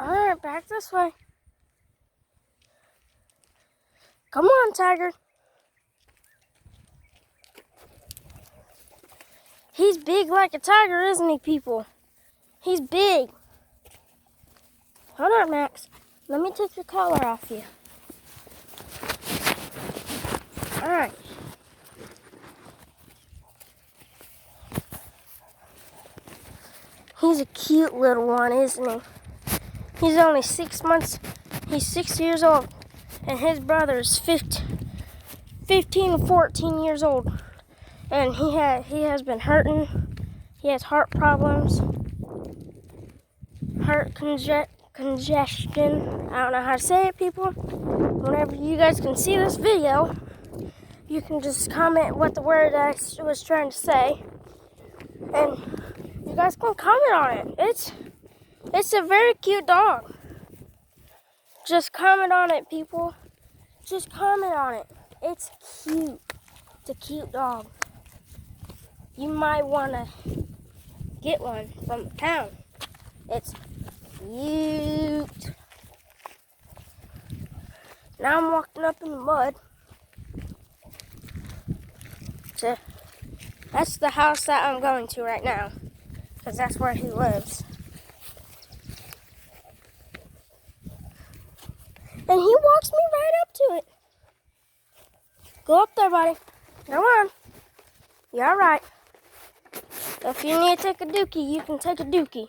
Alright, back this way. Come on, Tiger. He's big like a tiger, isn't he, people? He's big. Hold on, Max. Let me take your collar off you. Alright. He's a cute little one, isn't he? He's only 6 months. He's 6 years old. And his brother is 15 and 14 years old. And he has been hurting. He has heart problems. Heart congestion. I don't know how to say it, people. Whenever you guys can see this video, you can just comment what the word I was trying to say. And you guys can comment on it. It's a very cute dog. Just comment on it, people. Just comment on it. It's cute. It's a cute dog. You might want to get one from the town. It's cute. Now I'm walking up in the mud. That's the house that I'm going to right now, because that's where he lives. And he walks me right up to it. Go up there, buddy. Come on. You're all right. If you need to take a dookie, you can take a dookie.